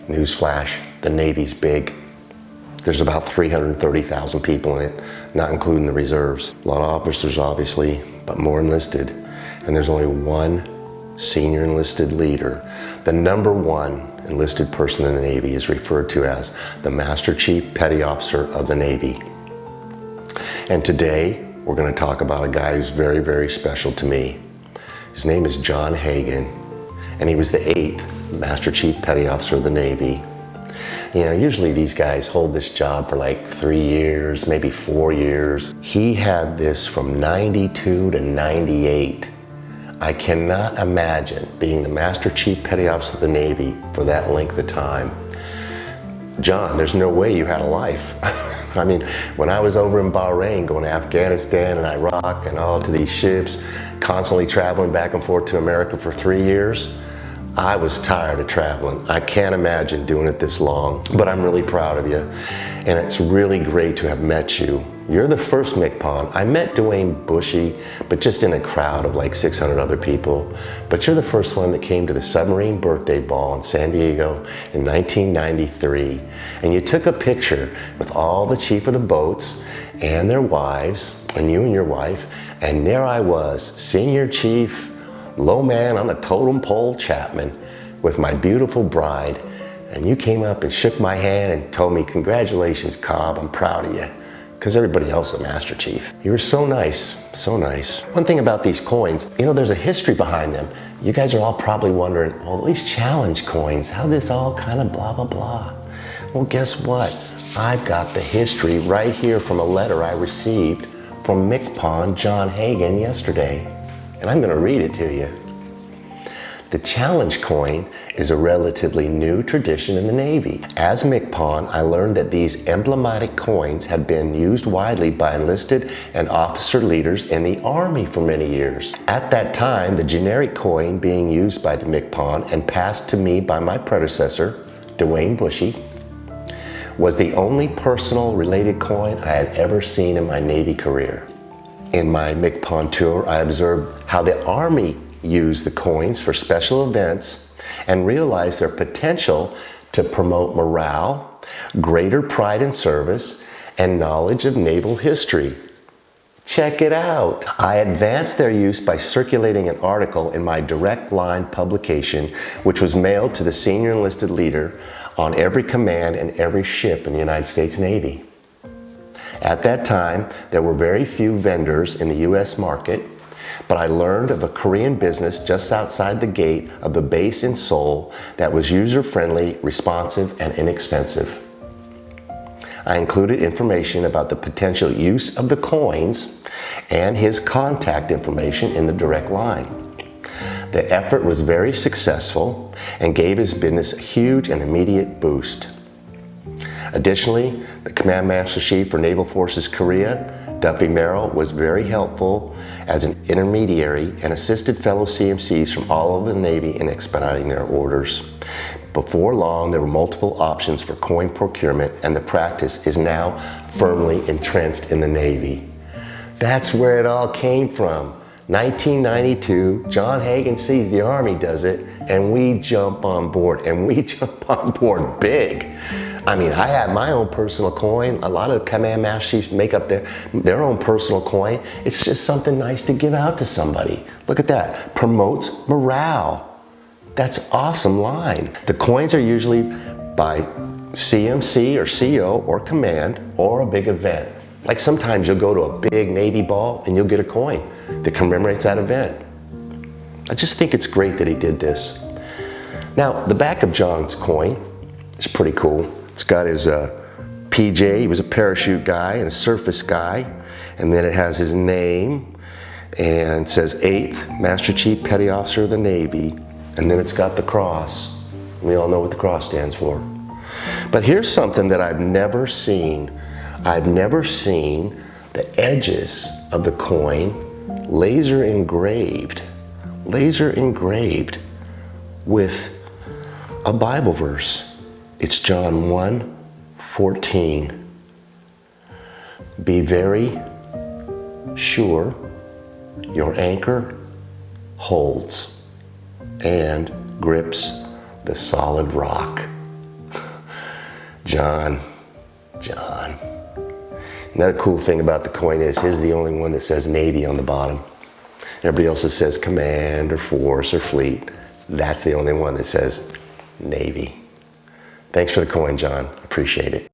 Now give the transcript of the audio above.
Newsflash, the Navy's big. There's about 330,000 people in it, not including the reserves. A lot of officers, obviously, but more enlisted. And there's only one senior enlisted leader. The number one enlisted person in the Navy is referred to as the Master Chief Petty Officer of the Navy. And today, we're going to talk about a guy who's very, very special to me. His name is John Hagan, and he was the 8th Master Chief Petty Officer of the Navy. You know, usually these guys hold this job for like 3 years, maybe 4 years. He had this from 92 to 98. I cannot imagine being the Master Chief Petty Officer of the Navy for that length of time. John, there's no way you had a life. I mean, when I was over in Bahrain, going to Afghanistan and Iraq and all to these ships, constantly traveling back and forth to America for 3 years, I was tired of traveling. I can't imagine doing it this long, but I'm really proud of you. And it's really great to have met you. You're the first MCPON. I met Dwayne Bushy, but just in a crowd of like 600 other people. But you're the first one that came to the submarine birthday ball in San Diego in 1993. And you took a picture with all the chief of the boats and their wives, and you and your wife. And there I was, senior chief, low man on the totem pole Chapman, with my beautiful bride. And you came up and shook my hand and told me, "Congratulations, Cobb, I'm proud of you." Because everybody else is a Master Chief. You were so nice, so nice. One thing about these coins, you know, there's a history behind them. You guys are all probably wondering, well, these challenge coins, how this all kind of blah, blah, blah. Well, guess what? I've got the history right here from a letter I received from MCPON John Hagan yesterday. And I'm gonna read it to you. The challenge coin is a relatively new tradition in the Navy. As MCPON, I learned that these emblematic coins had been used widely by enlisted and officer leaders in the Army for many years. At that time, the generic coin being used by the MCPON and passed to me by my predecessor, Dwayne Bushy, was the only personal related coin I had ever seen in my Navy career. In my MCPON tour, I observed how the Army used the coins for special events and realized their potential to promote morale, greater pride in service, and knowledge of naval history. Check it out. I advanced their use by circulating an article in my Direct Line publication, which was mailed to the senior enlisted leader on every command and every ship in the United States Navy. At that time, there were very few vendors in the U.S. market, but I learned of a Korean business just outside the gate of the base in Seoul that was user-friendly, responsive, and inexpensive. I included information about the potential use of the coins and his contact information in the Direct Line. The effort was very successful and gave his business a huge and immediate boost. Additionally, the Command Master Chief for Naval Forces Korea, Duffy Merrill, was very helpful as an intermediary and assisted fellow CMCs from all over the Navy in expediting their orders. Before long, there were multiple options for coin procurement, and the practice is now firmly entrenched in the Navy. That's where it all came from. 1992, John Hagan sees the Army does it, and we jump on board, and we jump on board big. I mean, I have my own personal coin. A lot of Command Master Chiefs make up their own personal coin. It's just something nice to give out to somebody. Look at that. Promotes morale. That's an awesome line. The coins are usually by CMC or CO or command or a big event. Like sometimes you'll go to a big Navy ball and you'll get a coin that commemorates that event. I just think it's great that he did this. Now, the back of John's coin is pretty cool. It's got his PJ, he was a parachute guy and a surface guy, and then it has his name and it says 8th Master Chief Petty Officer of the Navy, and then it's got the cross. We all know what the cross stands for. But here's something that I've never seen. I've never seen the edges of the coin laser engraved with a Bible verse. It's John 1:14. Be very sure your anchor holds and grips the solid rock. John. Another cool thing about the coin is his is the only one that says Navy on the bottom. Everybody else says Command or Force or Fleet. That's the only one that says Navy. Thanks for the coin, John. Appreciate it.